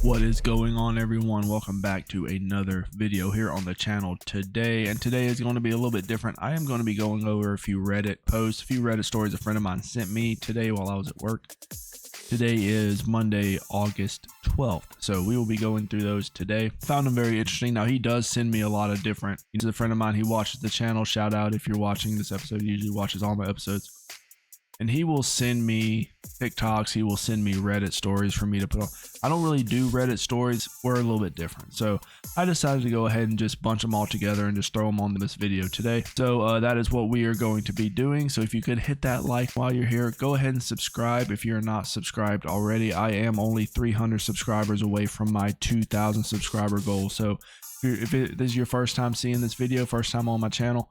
What is going on, everyone? Welcome back to another video here on the channel today, and today is going to be a little bit different. I am going to be going over a few Reddit posts, a few Reddit stories a friend of mine sent me today while I was at work. Today is Monday, August 12th, so we will be going through those today. Found them very interesting. Now, he does send me a lot of different, he's a friend of mine, he watches the channel. Shout out if you're watching this episode. He usually watches all my episodes. And he will send me TikToks, he will send me Reddit stories for me to put on. I don't really do Reddit stories, we're a little bit different. So I decided to go ahead and just bunch them all together and just throw them on this video today. So that is what we are going to be doing. So if you could hit that like while you're here, go ahead and subscribe if you're not subscribed already. I am only 300 subscribers away from my 2,000 subscriber goal. So if this is your first time seeing this video, first time on my channel,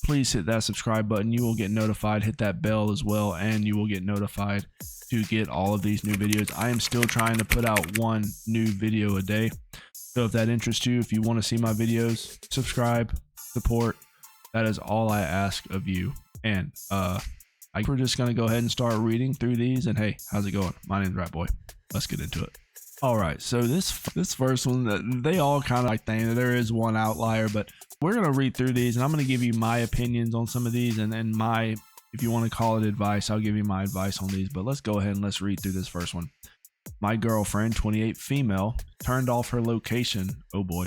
please hit that subscribe button. You will get notified. Hit that bell as well, and you will get notified to get all of these new videos. I am still trying to put out one new video a day. So if that interests you, if you want to see my videos, subscribe, support. That is all I ask of you. And we're just going to go ahead and start reading through these. And hey, how's it going? My name's Rat Boy. Let's get into it. All right, so this first one, they all kind of like thing. There is one outlier, but we're going to read through these, and I'm going to give you my opinions on some of these, and then my, if you want to call it advice, I'll give you my advice on these. But let's go ahead and let's read through this first one. My girlfriend, 28 female, turned off her location. Oh boy.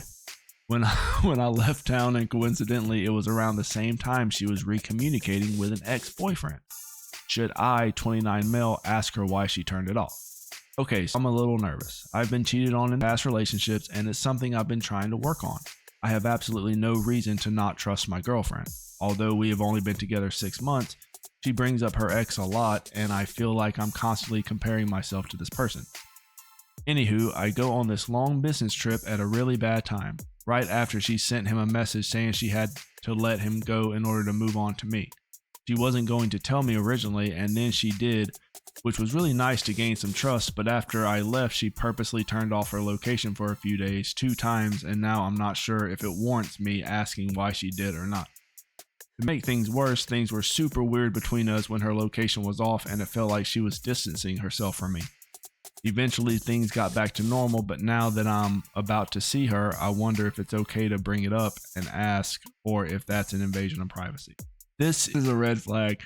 When I left town, and coincidentally, it was around the same time she was recommunicating with an ex-boyfriend. Should I, 29 male, ask her why she turned it off? Okay, so I'm a little nervous. I've been cheated on in past relationships, and it's something I've been trying to work on. I have absolutely no reason to not trust my girlfriend. Although we have only been together 6 months, she brings up her ex a lot, and I feel like I'm constantly comparing myself to this person. Anywho, I go on this long business trip at a really bad time, right after she sent him a message saying she had to let him go in order to move on to me. She wasn't going to tell me originally, and then she did, which was really nice to gain some trust, but after I left, she purposely turned off her location for a few days, 2 times, and now I'm not sure if it warrants me asking why she did or not. To make things worse, things were super weird between us when her location was off, and it felt like she was distancing herself from me. Eventually, things got back to normal, but now that I'm about to see her, I wonder if it's okay to bring it up and ask, or if that's an invasion of privacy. This is a red flag.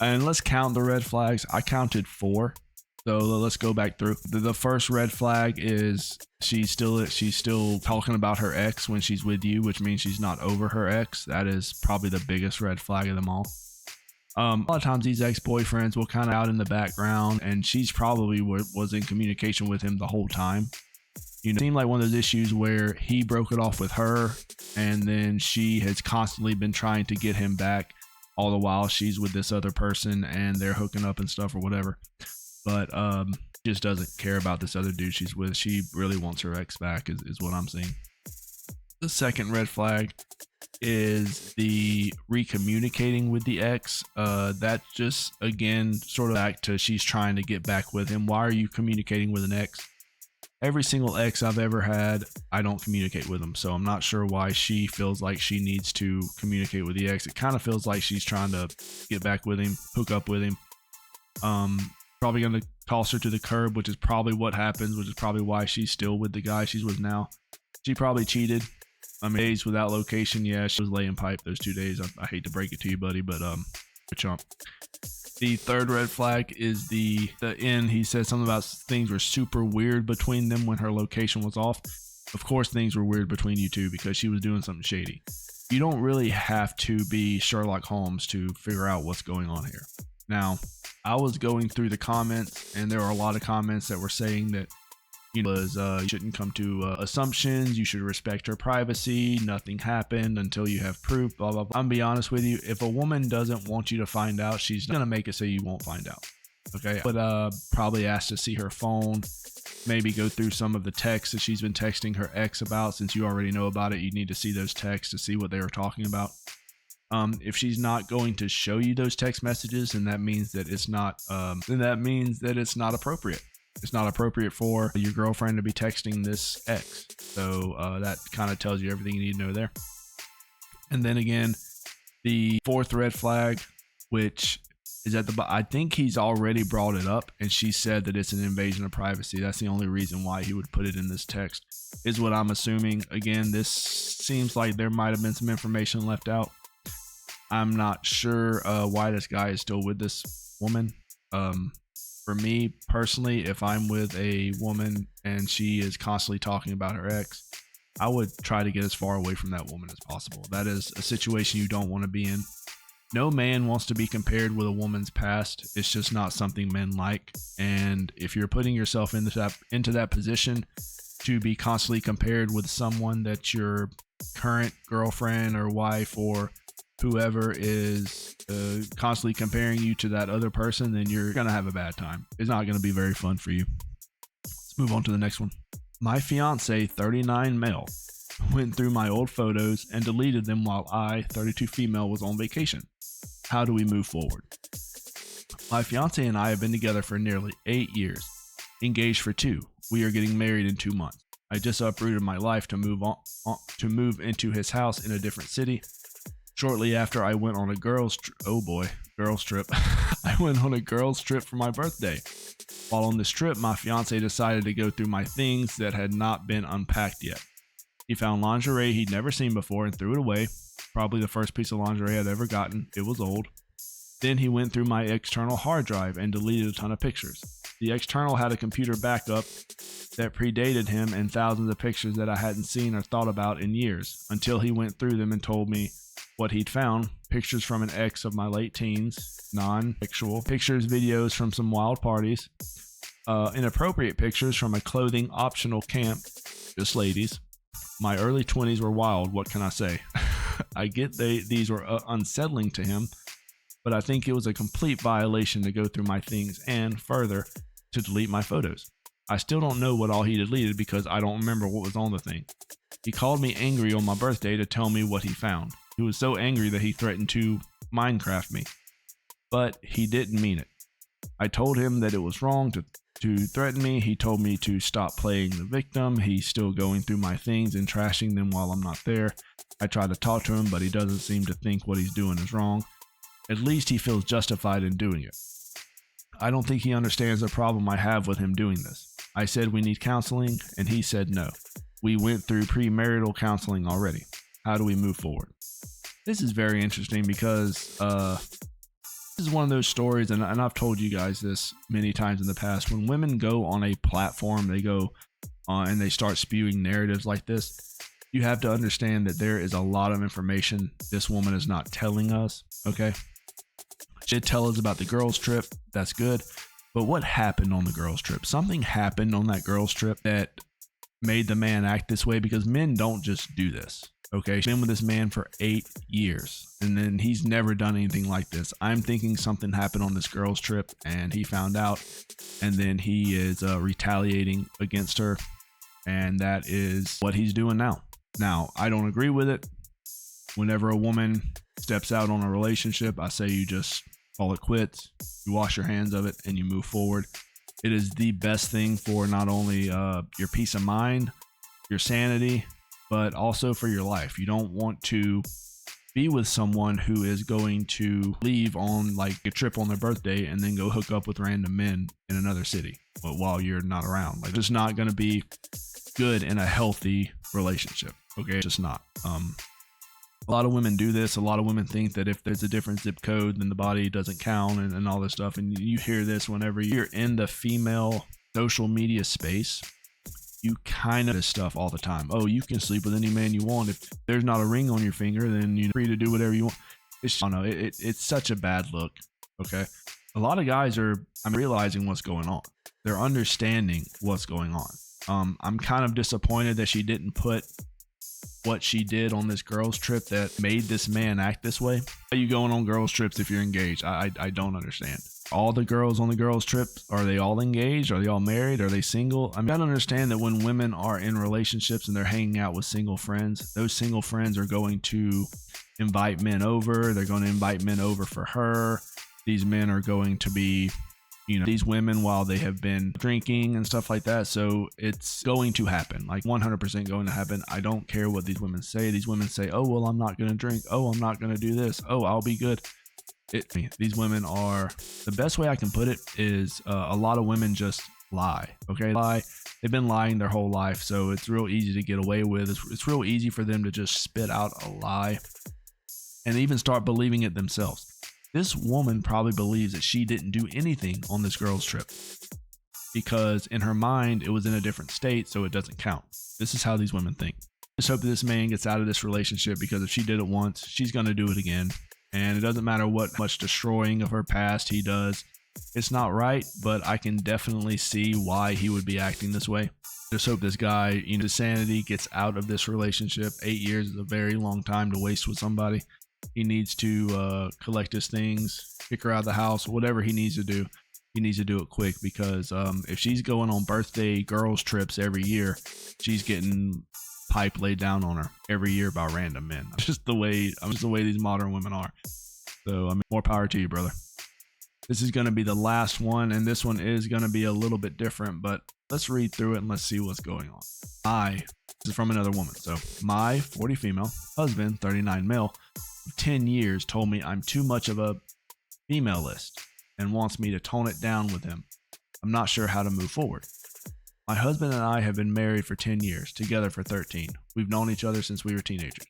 And let's count the red flags. I counted 4. So let's go back through. The first red flag is she's still talking about her ex when she's with you, which means she's not over her ex. That is probably the biggest red flag of them all. A lot of times these ex-boyfriends will kind of out in the background, and she's probably was in communication with him the whole time. You know, it seemed like one of those issues where he broke it off with her, and then she has constantly been trying to get him back. All the while she's with this other person and they're hooking up and stuff or whatever, but just doesn't care about this other dude she's with. She really wants her ex back is what I'm seeing. The second red flag is the recommunicating with the ex. That just, again, sort of back to she's trying to get back with him. Why are you communicating with an ex? Every single ex I've ever had, I don't communicate with them. So I'm not sure why she feels like she needs to communicate with the ex. It kind of feels like she's trying to get back with him, hook up with him. Probably going to toss her to the curb, which is probably what happens, which is probably why she's still with the guy she's with now. She probably cheated. I mean, days without location. Yeah, she was laying pipe those 2 days. I hate to break it to you, buddy, but a chump. The third red flag is the end. He said something about things were super weird between them when her location was off. Of course, things were weird between you two because she was doing something shady. You don't really have to be Sherlock Holmes to figure out what's going on here. Now, I was going through the comments, and there were a lot of comments that were saying that, you shouldn't come to assumptions. You should respect her privacy. Nothing happened until you have proof, blah, blah, blah. I'm gonna be honest with you. If a woman doesn't want you to find out, she's going to make it so you won't find out. Okay. But probably ask to see her phone, maybe go through some of the texts that she's been texting her ex about. Since you already know about it, you need to see those texts to see what they were talking about. If she's not going to show you those text messages, then that means that it's not appropriate. It's not appropriate for your girlfriend to be texting this ex. So that kind of tells you everything you need to know there. And then again, the fourth red flag, which is at the I think he's already brought it up, and she said that it's an invasion of privacy. That's the only reason why he would put it in this text, is what I'm assuming. Again, this seems like there might have been some information left out. I'm not sure why this guy is still with this woman. For me personally, if I'm with a woman and she is constantly talking about her ex, I would try to get as far away from that woman as possible. That is a situation you don't want to be in. No man wants to be compared with a woman's past. It's just not something men like. And if you're putting yourself into that position to be constantly compared with someone that your current girlfriend or wife or whoever is constantly comparing you to that other person, then you're going to have a bad time. It's not going to be very fun for you. Let's move on to the next one. My fiance, 39 male, went through my old photos and deleted them while I, 32 female, was on vacation. How do we move forward? My fiance and I have been together for nearly 8 years, engaged for 2. We are getting married in 2 months. I just uprooted my life to move into his house in a different city. Shortly after, I went on a girls trip. I went on a girls trip for my birthday. While on this trip, my fiance decided to go through my things that had not been unpacked yet. He found lingerie he'd never seen before and threw it away. Probably the first piece of lingerie I'd ever gotten. It was old. Then he went through my external hard drive and deleted a ton of pictures. The external had a computer backup that predated him and thousands of pictures that I hadn't seen or thought about in years, until he went through them and told me what he'd found. Pictures from an ex of my late teens, non-sexual pictures, videos from some wild parties, inappropriate pictures from a clothing optional camp, just ladies. My early 20s were wild, what can I say? I get these were unsettling to him, but I think it was a complete violation to go through my things and, further, to delete my photos. I still don't know what all he deleted because I don't remember what was on the thing. He called me angry on my birthday to tell me what he found. He was so angry that he threatened to Minecraft me, but he didn't mean it. I told him that it was wrong to threaten me. He told me to stop playing the victim. He's still going through my things and trashing them while I'm not there. I tried to talk to him, but he doesn't seem to think what he's doing is wrong. At least he feels justified in doing it. I don't think he understands the problem I have with him doing this. I said we need counseling, and he said no. We went through premarital counseling already. How do we move forward? This is very interesting because this is one of those stories, and I've told you guys this many times in the past. When women go on a platform, they go and they start spewing narratives like this, you have to understand that there is a lot of information this woman is not telling us, okay? She did tell us about the girls trip. That's good. But what happened on the girls trip? Something happened on that girls trip that made the man act this way, because men don't just do this. Okay, she's been with this man for 8 years, and then he's never done anything like this. I'm thinking something happened on this girls trip, and he found out, and then he is retaliating against her, and that is what he's doing now. Now, I don't agree with it. Whenever a woman steps out on a relationship, I say you just call it quits, you wash your hands of it, and you move forward. It is the best thing for not only your peace of mind, your sanity, but also for your life. You don't want to be with someone who is going to leave on like a trip on their birthday and then go hook up with random men in another city while you're not around. Like, it's not going to be good in a healthy relationship. Okay, it's just not. A lot of women do this. A lot of women think that if there's a different zip code, then the body doesn't count and all this stuff. And you hear this whenever you're in the female social media space. You kind of this stuff all the time. Oh, you can sleep with any man you want. If there's not a ring on your finger, then you're free to do whatever you want. It's, I don't know, it's such a bad look. Okay. A lot of guys are realizing what's going on. They're understanding what's going on. I'm kind of disappointed that she didn't put what she did on this girls trip that made this man act this way. How are you going on girls trips if you're engaged? I don't understand. All the girls on the girls trip, are they all engaged? Are they all married? Are they single? I mean, I don't understand that when women are in relationships and they're hanging out with single friends, those single friends are going to invite men over. They're going to invite men over for her. These men are going to be, these women while they have been drinking and stuff like that. So it's going to happen, like 100% going to happen. I don't care what these women say. These women say, oh, well, I'm not going to drink. Oh, I'm not going to do this. Oh, I'll be good. These women are, the best way I can put it is a lot of women just lie. Okay, lie. They've been lying their whole life, so it's real easy to get away with. It's real easy for them to just spit out a lie and even start believing it themselves. This woman probably believes that she didn't do anything on this girl's trip because in her mind it was in a different state, so it doesn't count. This is how these women think. Just hope that this man gets out of this relationship, because if she did it once, she's going to do it again. And it doesn't matter what much destroying of her past he does. It's not right, but I can definitely see why he would be acting this way. Just hope this guy, his sanity gets out of this relationship. 8 years is a very long time to waste with somebody. He needs to collect his things, kick her out of the house, whatever he needs to do. He needs to do it quick, because if she's going on birthday girls trips every year, she's getting pipe laid down on her every year by random men. Just the way these modern women are. So more power to you, brother. This is going to be the last one, and this one is going to be a little bit different, but let's read through it and let's see what's going on. This is from another woman. So my 40 female husband, 39 male, 10 years told me I'm too much of a female list and wants me to tone it down with him. I'm not sure how to move forward. My husband and I have been married for 10 years, together for 13. We've known each other since we were teenagers.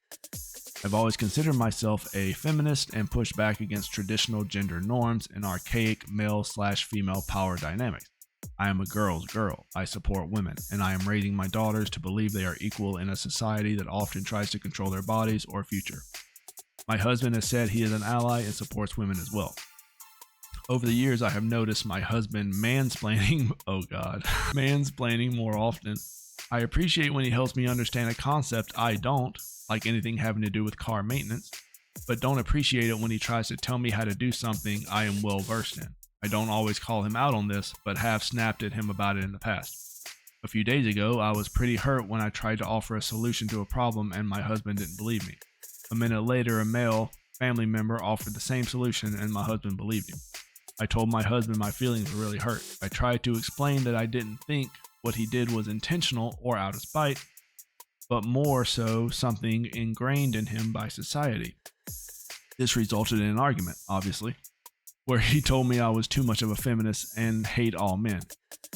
I've always considered myself a feminist and pushed back against traditional gender norms and archaic male/female power dynamics. I am a girl's girl. I support women, and I am raising my daughters to believe they are equal in a society that often tries to control their bodies or future. My husband has said he is an ally and supports women as well. Over the years, I have noticed my husband mansplaining, mansplaining more often. I appreciate when he helps me understand a concept I don't, like anything having to do with car maintenance, but don't appreciate it when he tries to tell me how to do something I am well versed in. I don't always call him out on this, but have snapped at him about it in the past. A few days ago, I was pretty hurt when I tried to offer a solution to a problem and my husband didn't believe me. A minute later, a male family member offered the same solution and my husband believed him. I told my husband my feelings were really hurt. I tried to explain that I didn't think what he did was intentional or out of spite, but more so something ingrained in him by society. This resulted in an argument, obviously, where he told me I was too much of a feminist and hate all men,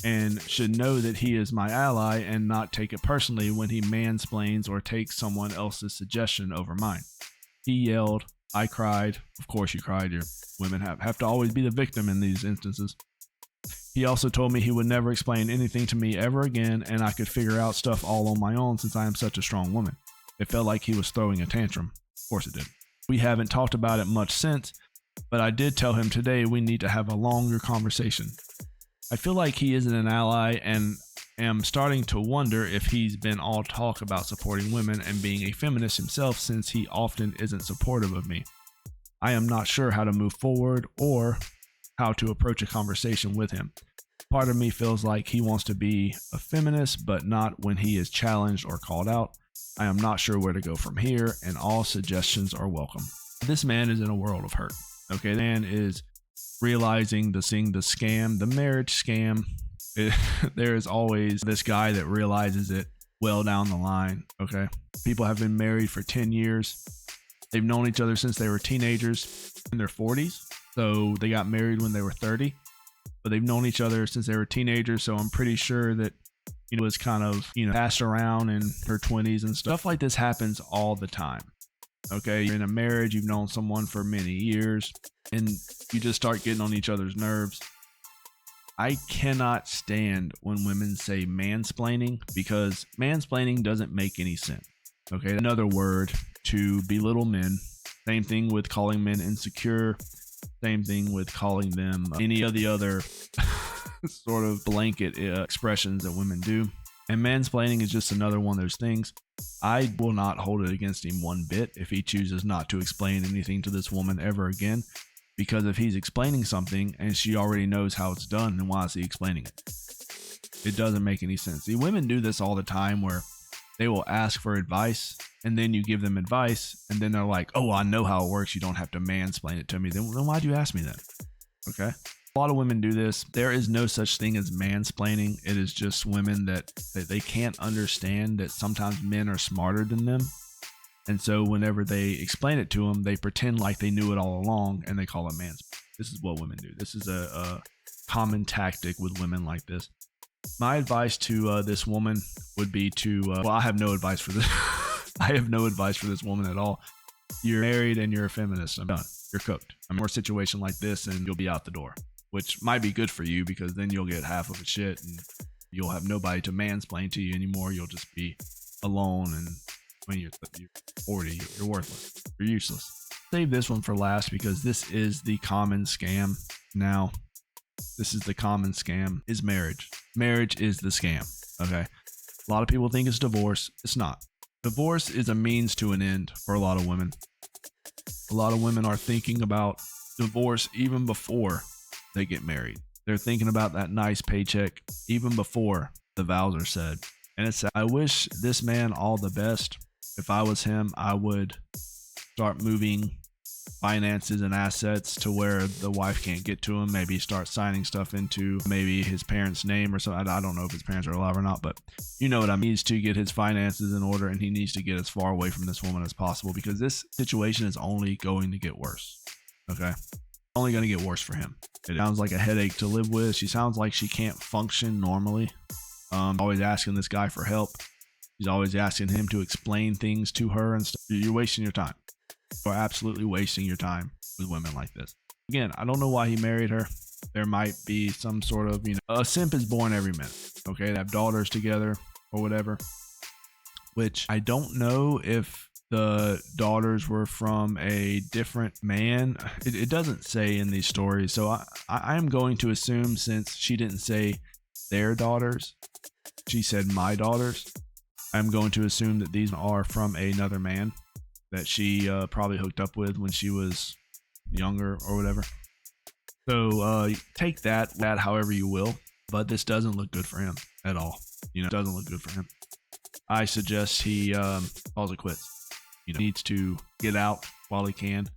and should know that he is my ally and not take it personally when he mansplains or takes someone else's suggestion over mine. He yelled. I cried. Of course you cried. Your women have to always be the victim in these instances. He also told me he would never explain anything to me ever again, and I could figure out stuff all on my own since I am such a strong woman. It felt like he was throwing a tantrum. Of course it did. We haven't talked about it much since, but I did tell him today we need to have a longer conversation. I feel like he isn't an ally and am starting to wonder if he's been all talk about supporting women and being a feminist himself, since he often isn't supportive of me. I am not sure how to move forward or how to approach a conversation with him. Part of me feels like he wants to be a feminist, but not when he is challenged or called out. I am not sure where to go from here, and all suggestions are welcome. This man is in a world of hurt. Okay, the man is realizing the scam, the marriage scam. There is always this guy that realizes it well down the line. Okay, people have been married for 10 years. They've known each other since they were teenagers in their 40s. So they got married when they were 30, but they've known each other since they were teenagers. So I'm pretty sure that it was kind of, passed around in her 20s and stuff like this happens all the time. Okay, you're in a marriage, you've known someone for many years, and you just start getting on each other's nerves. I cannot stand when women say mansplaining, because mansplaining doesn't make any sense. Okay, another word to belittle men. Same thing with calling men insecure. Same thing with calling them any of the other sort of blanket expressions that women do. And mansplaining is just another one of those things. I will not hold it against him one bit if he chooses not to explain anything to this woman ever again. Because if he's explaining something and she already knows how it's done, then why is he explaining it? It doesn't make any sense. See, women do this all the time where they will ask for advice and then you give them advice and then they're like, oh, I know how it works. You don't have to mansplain it to me. Then why'd you ask me then? Okay. A lot of women do this. There is no such thing as mansplaining. It is just women that they can't understand that sometimes men are smarter than them. And so whenever they explain it to them, they pretend like they knew it all along, and they call it mansplaining. This is what women do. This is a common tactic with women like this. My advice to this woman would be to, well, I have no advice for this. I have no advice for this woman at all. You're married and you're a feminist. I'm done. You're cooked. I'm in a situation like this and you'll be out the door, which might be good for you because then you'll get half of the shit and you'll have nobody to mansplain to you anymore. You'll just be alone, and when you're 40, you're worthless. You're useless. Save this one for last because this is the common scam now. This is the common scam, is marriage. Marriage is the scam, okay? A lot of people think it's divorce. It's not. Divorce is a means to an end for a lot of women. A lot of women are thinking about divorce even before they get married. They're thinking about that nice paycheck even before the vows are said. And it's, I wish this man all the best. If I was him, I would start moving finances and assets to where the wife can't get to him. Maybe start signing stuff into maybe his parents' name or something. I don't know if his parents are alive or not, but you know what I mean. He needs to get his finances in order, and he needs to get as far away from this woman as possible because this situation is only going to get worse. Okay? Only going to get worse for him. It sounds like a headache to live with. She sounds like she can't function normally. Always asking this guy for help. She's always asking him to explain things to her and stuff. You're wasting your time. You're absolutely wasting your time with women like this. Again, I don't know why he married her. There might be some sort of, a simp is born every minute. Okay, they have daughters together or whatever, which I don't know if the daughters were from a different man. It doesn't say in these stories. So I'm going to assume, since she didn't say their daughters, she said my daughters. I'm going to assume that these are from another man that she probably hooked up with when she was younger or whatever. So take that however you will, but this doesn't look good for him at all. It doesn't look good for him. I suggest he calls it quits. He needs to get out while he can.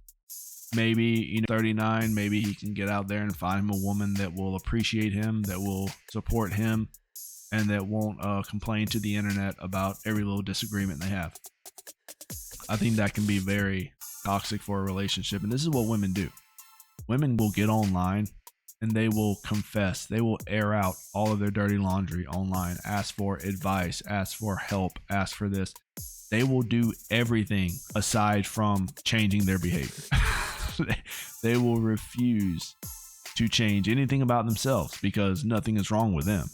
Maybe 39, maybe he can get out there and find him a woman that will appreciate him, that will support him, and that won't complain to the internet about every little disagreement they have. I think that can be very toxic for a relationship. And this is what women do. Women will get online and they will confess. They will air out all of their dirty laundry online, ask for advice, ask for help, ask for this. They will do everything aside from changing their behavior. They will refuse to change anything about themselves because nothing is wrong with them.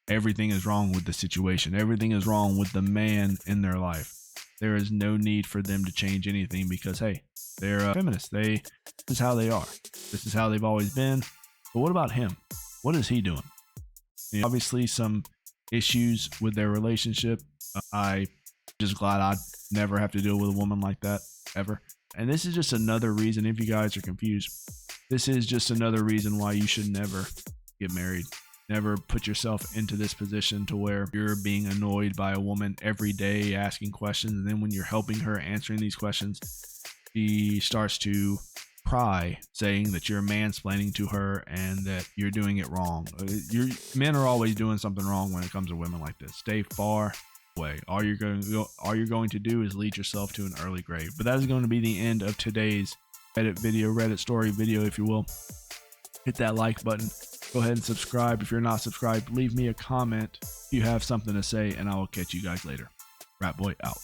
Everything is wrong with the situation. Everything is wrong with the man in their life. There is no need for them to change anything because, hey, they're feminists. This is how they are. This is how they've always been. But what about him? What is he doing? Obviously, some issues with their relationship. I'm just glad I'd never have to deal with a woman like that ever. And this is just another reason, if you guys are confused, this is just another reason why you should never get married. Never put yourself into this position to where you're being annoyed by a woman every day asking questions. And then when you're helping her answering these questions, she starts to pry, saying that you're mansplaining to her and that you're doing it wrong. Men are always doing something wrong when it comes to women like this. Stay far away. All you're going to do is lead yourself to an early grave. But that is going to be the end of today's Reddit story video, if you will. Hit that like button. Go ahead and subscribe. If you're not subscribed, leave me a comment if you have something to say, and I will catch you guys later. Rat Boy out.